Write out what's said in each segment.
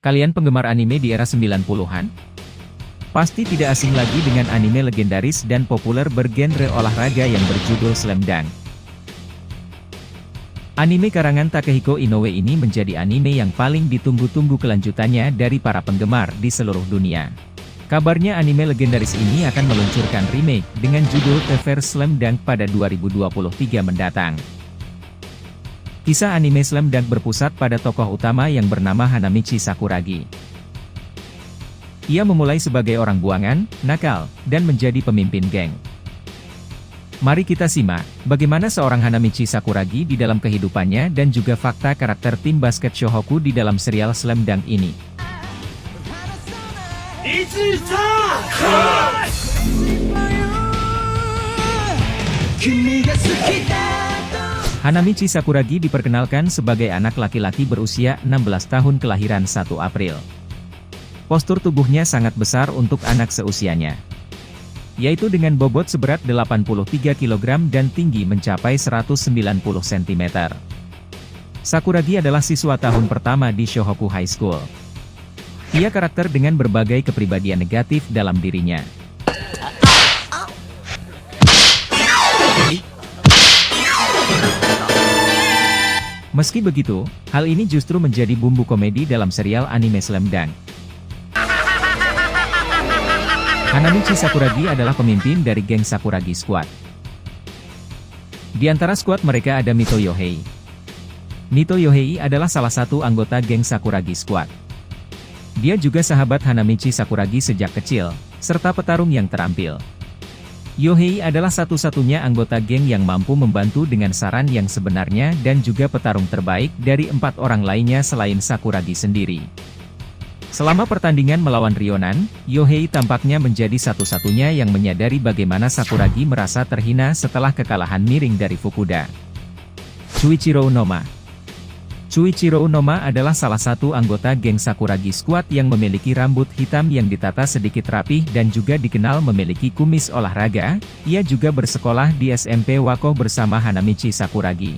Kalian penggemar anime di era 90-an? Pasti tidak asing lagi dengan anime legendaris dan populer bergenre olahraga yang berjudul Slam Dunk. Anime karangan Takehiko Inoue ini menjadi anime yang paling ditunggu-tunggu kelanjutannya dari para penggemar di seluruh dunia. Kabarnya anime legendaris ini akan meluncurkan remake dengan judul Reverse Slam Dunk pada 2023 mendatang. Kisah anime Slam Dunk berpusat pada tokoh utama yang bernama Hanamichi Sakuragi. Ia memulai sebagai orang buangan, nakal, dan menjadi pemimpin geng. Mari kita simak, bagaimana seorang Hanamichi Sakuragi di dalam kehidupannya dan juga fakta karakter tim basket Shohoku di dalam serial Slam Dunk ini. Hanamichi Sakuragi diperkenalkan sebagai anak laki-laki berusia 16 tahun kelahiran 1 April. Postur tubuhnya sangat besar untuk anak seusianya, yaitu dengan bobot seberat 83 kg dan tinggi mencapai 190 cm. Sakuragi adalah siswa tahun pertama di Shohoku High School. Ia karakter dengan berbagai kepribadian negatif dalam dirinya. Meski begitu, hal ini justru menjadi bumbu komedi dalam serial anime Slam Dunk. Hanamichi Sakuragi adalah pemimpin dari geng Sakuragi Squad. Di antara squad mereka ada Mito Yohei. Mito Yohei adalah salah satu anggota geng Sakuragi Squad. Dia juga sahabat Hanamichi Sakuragi sejak kecil, serta petarung yang terampil. Yohei adalah satu-satunya anggota geng yang mampu membantu dengan saran yang sebenarnya dan juga petarung terbaik dari 4 orang lainnya selain Sakuragi sendiri. Selama pertandingan melawan Rionan, Yohei tampaknya menjadi satu-satunya yang menyadari bagaimana Sakuragi merasa terhina setelah kekalahan miring dari Fukuda. Chuichiro Unoma. Chuichiro Unoma adalah salah satu anggota geng Sakuragi Squad yang memiliki rambut hitam yang ditata sedikit rapih dan juga dikenal memiliki kumis olahraga. Ia juga bersekolah di SMP Wako bersama Hanamichi Sakuragi.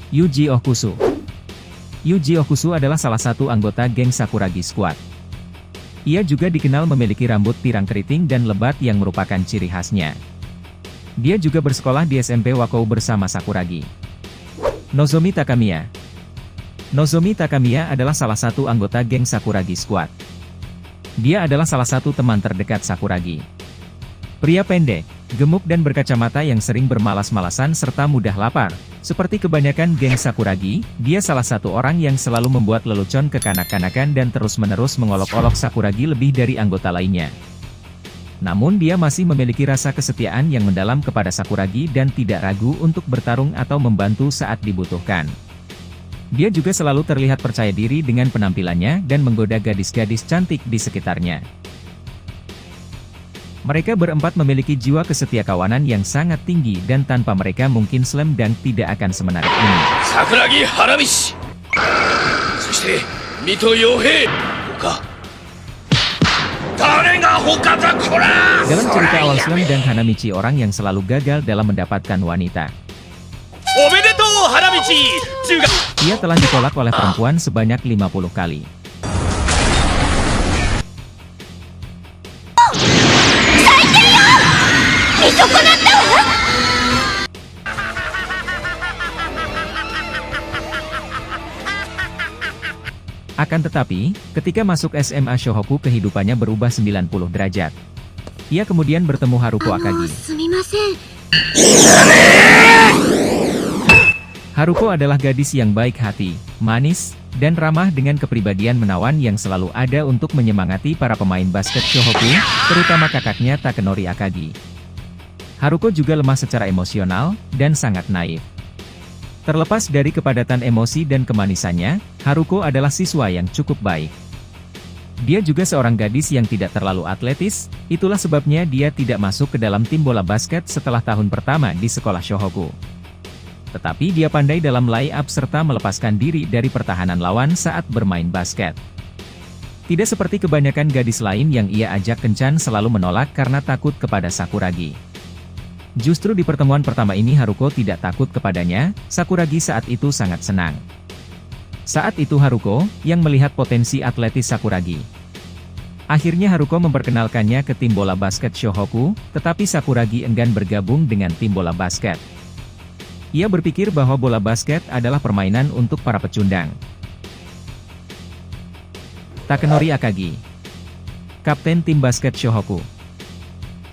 Yuji Okusu. Yuji Okusu adalah salah satu anggota geng Sakuragi Squad. Ia juga dikenal memiliki rambut pirang keriting dan lebat yang merupakan ciri khasnya. Dia juga bersekolah di SMP Wako bersama Sakuragi. Nozomi Takamiya. Nozomi Takamiya adalah salah satu anggota geng Sakuragi Squad. Dia adalah salah satu teman terdekat Sakuragi. Pria pendek, gemuk dan berkacamata yang sering bermalas-malasan serta mudah lapar. Seperti kebanyakan geng Sakuragi, dia salah satu orang yang selalu membuat lelucon kekanak-kanakan dan terus-menerus mengolok-olok Sakuragi lebih dari anggota lainnya. Namun dia masih memiliki rasa kesetiaan yang mendalam kepada Sakuragi dan tidak ragu untuk bertarung atau membantu saat dibutuhkan. Dia juga selalu terlihat percaya diri dengan penampilannya dan menggoda gadis-gadis cantik di sekitarnya. Mereka berempat memiliki jiwa kesetiakawanan yang sangat tinggi dan tanpa mereka mungkin Slam Dunk tidak akan semenarik ini. Sakuragi Hanamichi. Soshite Mito Yohei. Dalam cerita awal Slam Dunk, Hanamichi orang yang selalu gagal dalam mendapatkan wanita. Ia telah ditolak oleh perempuan sebanyak 50 kali. Akan tetapi, ketika masuk SMA Shohoku kehidupannya berubah 90 derajat. Ia kemudian bertemu Haruko Akagi. Haruko adalah gadis yang baik hati, manis, dan ramah dengan kepribadian menawan yang selalu ada untuk menyemangati para pemain basket Shohoku, terutama kakaknya Takenori Akagi. Haruko juga lemah secara emosional, dan sangat naif. Terlepas dari kepadatan emosi dan kemanisannya, Haruko adalah siswa yang cukup baik. Dia juga seorang gadis yang tidak terlalu atletis, itulah sebabnya dia tidak masuk ke dalam tim bola basket setelah tahun pertama di sekolah Shohoku. Tetapi dia pandai dalam lay-up serta melepaskan diri dari pertahanan lawan saat bermain basket. Tidak seperti kebanyakan gadis lain yang ia ajak kencan selalu menolak karena takut kepada Sakuragi. Justru di pertemuan pertama ini Haruko tidak takut kepadanya, Sakuragi saat itu sangat senang. Saat itu Haruko, yang melihat potensi atletis Sakuragi. Akhirnya Haruko memperkenalkannya ke tim bola basket Shohoku, tetapi Sakuragi enggan bergabung dengan tim bola basket. Ia berpikir bahwa bola basket adalah permainan untuk para pecundang. Takenori Akagi, kapten tim basket Shohoku.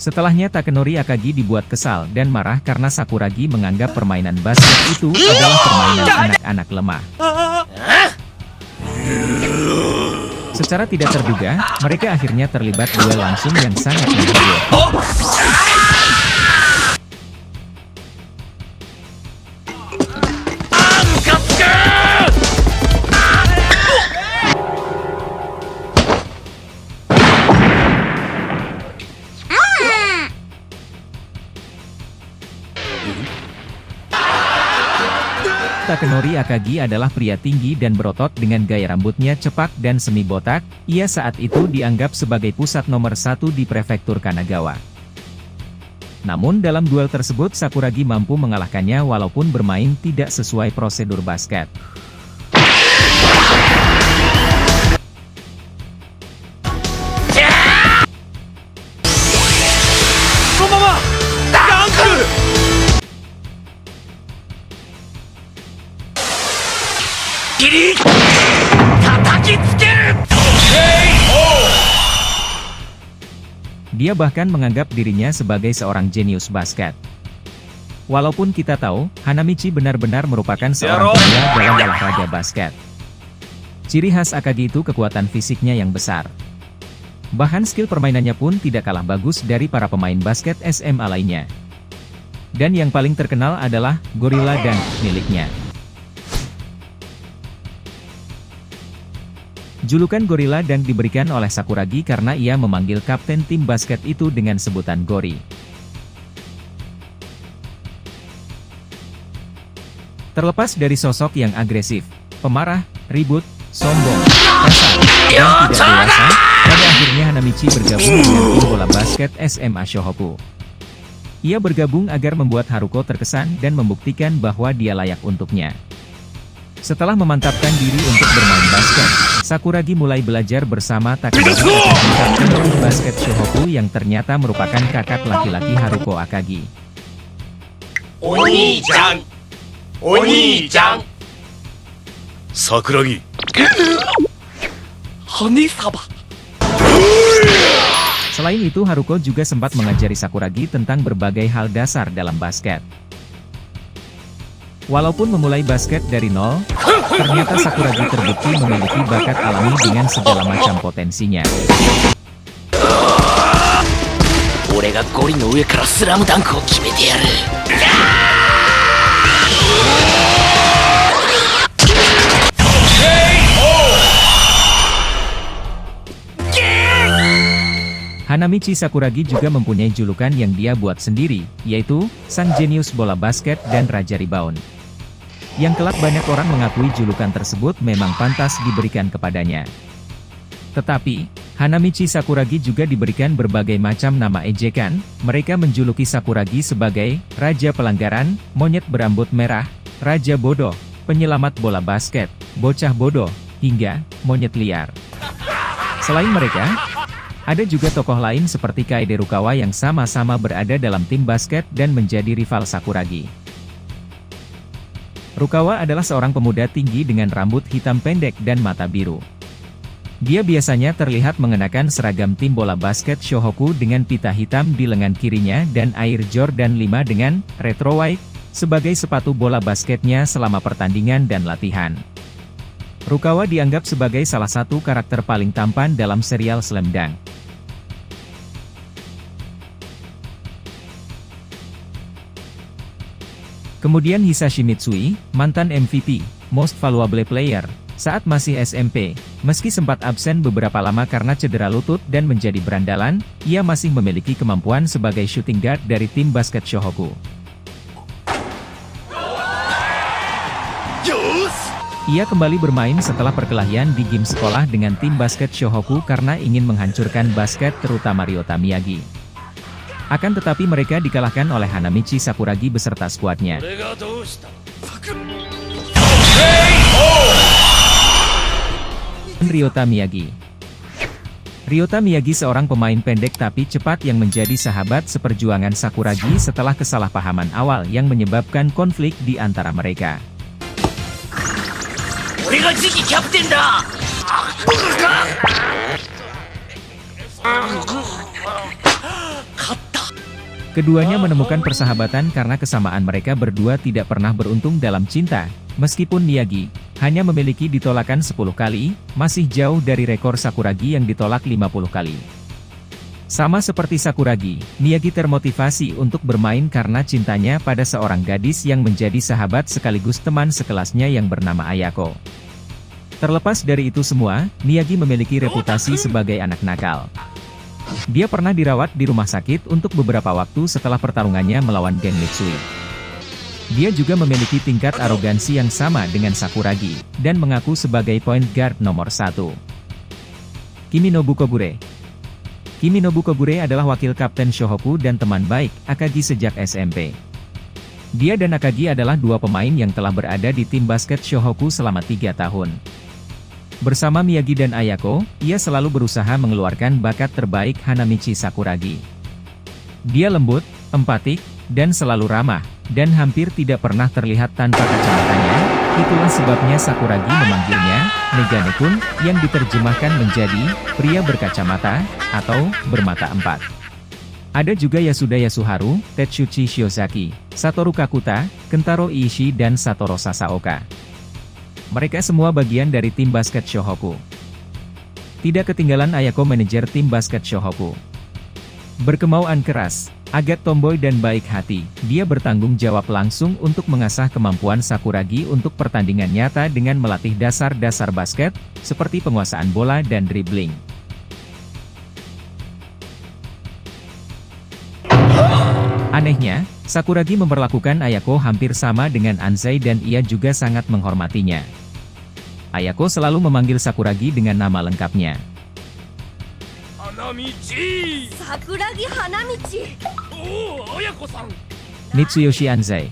Setelahnya Takenori Akagi dibuat kesal dan marah karena Sakuragi menganggap permainan basket itu adalah permainan anak-anak lemah. Secara tidak terduga, mereka akhirnya terlibat duel langsung yang sangat menghibur. Takenori Akagi adalah pria tinggi dan berotot dengan gaya rambutnya cepak dan semi botak. Ia saat itu dianggap sebagai pusat nomor 1 di prefektur Kanagawa. Namun dalam duel tersebut Sakuragi mampu mengalahkannya walaupun bermain tidak sesuai prosedur basket. Dia bahkan menganggap dirinya sebagai seorang jenius basket. Walaupun kita tahu, Hanamichi benar-benar merupakan seorang pria dalam olahraga basket. Ciri khas Akagi itu kekuatan fisiknya yang besar. Bahkan skill permainannya pun tidak kalah bagus dari para pemain basket SMA lainnya. Dan yang paling terkenal adalah Gorilla Dunk miliknya. Julukan Gorilla Dunk diberikan oleh Sakuragi karena ia memanggil kapten tim basket itu dengan sebutan Gori. Terlepas dari sosok yang agresif, pemarah, ribut, sombong, kasar, dan tidak dewasa, pada akhirnya Hanamichi bergabung dengan tim bola basket SMA Shohoku. Ia bergabung agar membuat Haruko terkesan dan membuktikan bahwa dia layak untuknya. Setelah memantapkan diri untuk bermain basket, Sakuragi mulai belajar bersama Takenori Akagi, kapten tim basket Shohoku yang ternyata merupakan kakak laki-laki Haruko Akagi. Oni-chan! Oni-chan! Sakuragi! Hane-sama! Selain itu Haruko juga sempat mengajari Sakuragi tentang berbagai hal dasar dalam basket. Walaupun memulai basket dari nol, ternyata Sakuragi terbukti memiliki bakat alami dengan segala macam potensinya. Orega Gori no ue kara slam dunk o kimete yaru. Hanamichi Sakuragi juga mempunyai julukan yang dia buat sendiri, yaitu Sang Jenius Bola Basket dan Raja Rebound. Yang kelak banyak orang mengakui julukan tersebut memang pantas diberikan kepadanya. Tetapi, Hanamichi Sakuragi juga diberikan berbagai macam nama ejekan. Mereka menjuluki Sakuragi sebagai Raja Pelanggaran, Monyet Berambut Merah, Raja Bodoh, Penyelamat Bola Basket, Bocah Bodoh, hingga Monyet Liar. Selain mereka, ada juga tokoh lain seperti Kaede Rukawa yang sama-sama berada dalam tim basket dan menjadi rival Sakuragi. Rukawa adalah seorang pemuda tinggi dengan rambut hitam pendek dan mata biru. Dia biasanya terlihat mengenakan seragam tim bola basket Shohoku dengan pita hitam di lengan kirinya dan Air Jordan 5 dengan retro white sebagai sepatu bola basketnya selama pertandingan dan latihan. Rukawa dianggap sebagai salah satu karakter paling tampan dalam serial Slam Dunk. Kemudian Hisashi Mitsui, mantan MVP, Most Valuable Player, saat masih SMP, meski sempat absen beberapa lama karena cedera lutut dan menjadi berandalan, ia masih memiliki kemampuan sebagai shooting guard dari tim basket Shohoku. Ia kembali bermain setelah perkelahian di game sekolah dengan tim basket Shohoku karena ingin menghancurkan basket terutama Ryota Miyagi. Akan tetapi mereka dikalahkan oleh Hanamichi Sakuragi beserta skuadnya. Ryota Miyagi. Ryota Miyagi seorang pemain pendek tapi cepat yang menjadi sahabat seperjuangan Sakuragi setelah kesalahpahaman awal yang menyebabkan konflik di antara mereka. Keduanya menemukan persahabatan karena kesamaan mereka berdua tidak pernah beruntung dalam cinta. Meskipun Miyagi hanya memiliki ditolakan 10 kali, masih jauh dari rekor Sakuragi yang ditolak 50 kali. Sama seperti Sakuragi, Miyagi termotivasi untuk bermain karena cintanya pada seorang gadis yang menjadi sahabat sekaligus teman sekelasnya yang bernama Ayako. Terlepas dari itu semua, Miyagi memiliki reputasi sebagai anak nakal. Dia pernah dirawat di rumah sakit untuk beberapa waktu setelah pertarungannya melawan geng Mitsui. Dia juga memiliki tingkat arogansi yang sama dengan Sakuragi, dan mengaku sebagai point guard nomor 1. Kiminobu Kogure. Kiminobu Kogure adalah wakil kapten Shohoku dan teman baik Akagi sejak SMP. Dia dan Akagi adalah dua pemain yang telah berada di tim basket Shohoku selama 3 tahun. Bersama Miyagi dan Ayako, ia selalu berusaha mengeluarkan bakat terbaik Hanamichi Sakuragi. Dia lembut, empatik, dan selalu ramah, dan hampir tidak pernah terlihat tanpa kacamatanya. Itulah sebabnya Sakuragi memanggilnya Negane-kun, yang diterjemahkan menjadi pria berkacamata atau bermata empat. Ada juga Yasuda Yasuharu, Tetsuchi Shiozaki, Satoru Kakuta, Kentaro Ishii dan Satoru Sasaoka. Mereka semua bagian dari tim basket Shohoku. Tidak ketinggalan Ayako, manajer tim basket Shohoku. Berkemauan keras, agak tomboy dan baik hati, dia bertanggung jawab langsung untuk mengasah kemampuan Sakuragi untuk pertandingan nyata dengan melatih dasar-dasar basket, seperti penguasaan bola dan dribbling. Anehnya, Sakuragi memperlakukan Ayako hampir sama dengan Anzai dan ia juga sangat menghormatinya. Ayako selalu memanggil Sakuragi dengan nama lengkapnya. Hanamichi! Sakuragi Hanamichi! Oh, Ayako-san! Mitsuyoshi Anzai.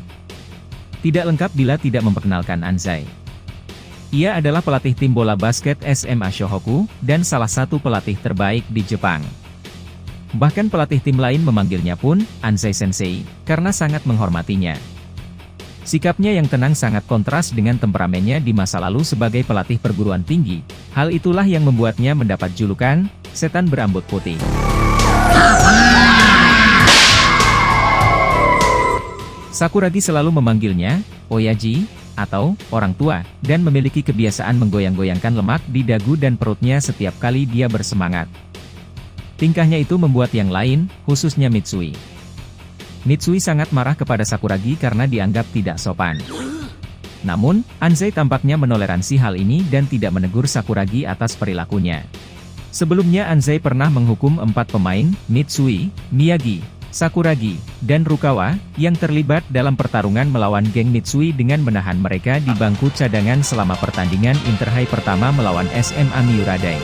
Tidak lengkap bila tidak memperkenalkan Anzai. Ia adalah pelatih tim bola basket SMA Shohoku, dan salah satu pelatih terbaik di Jepang. Bahkan pelatih tim lain memanggilnya pun Anzai Sensei, karena sangat menghormatinya. Sikapnya yang tenang sangat kontras dengan temperamennya di masa lalu sebagai pelatih perguruan tinggi. Hal itulah yang membuatnya mendapat julukan setan berambut putih. Sakuragi selalu memanggilnya Oyaji, atau orang tua, dan memiliki kebiasaan menggoyang-goyangkan lemak di dagu dan perutnya setiap kali dia bersemangat. Tingkahnya itu membuat yang lain, khususnya Mitsui. Mitsui sangat marah kepada Sakuragi karena dianggap tidak sopan. Namun, Anzai tampaknya menoleransi hal ini dan tidak menegur Sakuragi atas perilakunya. Sebelumnya Anzai pernah menghukum 4 pemain, Mitsui, Miyagi, Sakuragi, dan Rukawa, yang terlibat dalam pertarungan melawan geng Mitsui dengan menahan mereka di bangku cadangan selama pertandingan Interhigh pertama melawan SMA Miuradai.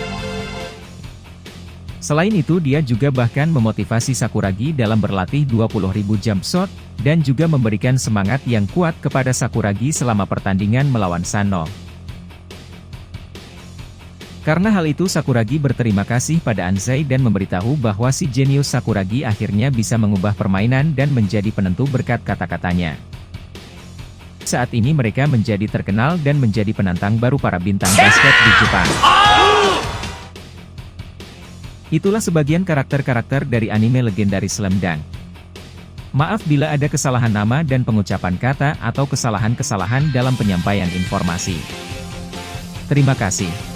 Selain itu dia juga bahkan memotivasi Sakuragi dalam berlatih 20.000 jump shot, dan juga memberikan semangat yang kuat kepada Sakuragi selama pertandingan melawan Sanno. Karena hal itu Sakuragi berterima kasih pada Anzai dan memberitahu bahwa si jenius Sakuragi akhirnya bisa mengubah permainan dan menjadi penentu berkat kata-katanya. Saat ini mereka menjadi terkenal dan menjadi penantang baru para bintang basket di Jepang. Itulah sebagian karakter-karakter dari anime legendaris Slam Dunk. Maaf bila ada kesalahan nama dan pengucapan kata atau kesalahan-kesalahan dalam penyampaian informasi. Terima kasih.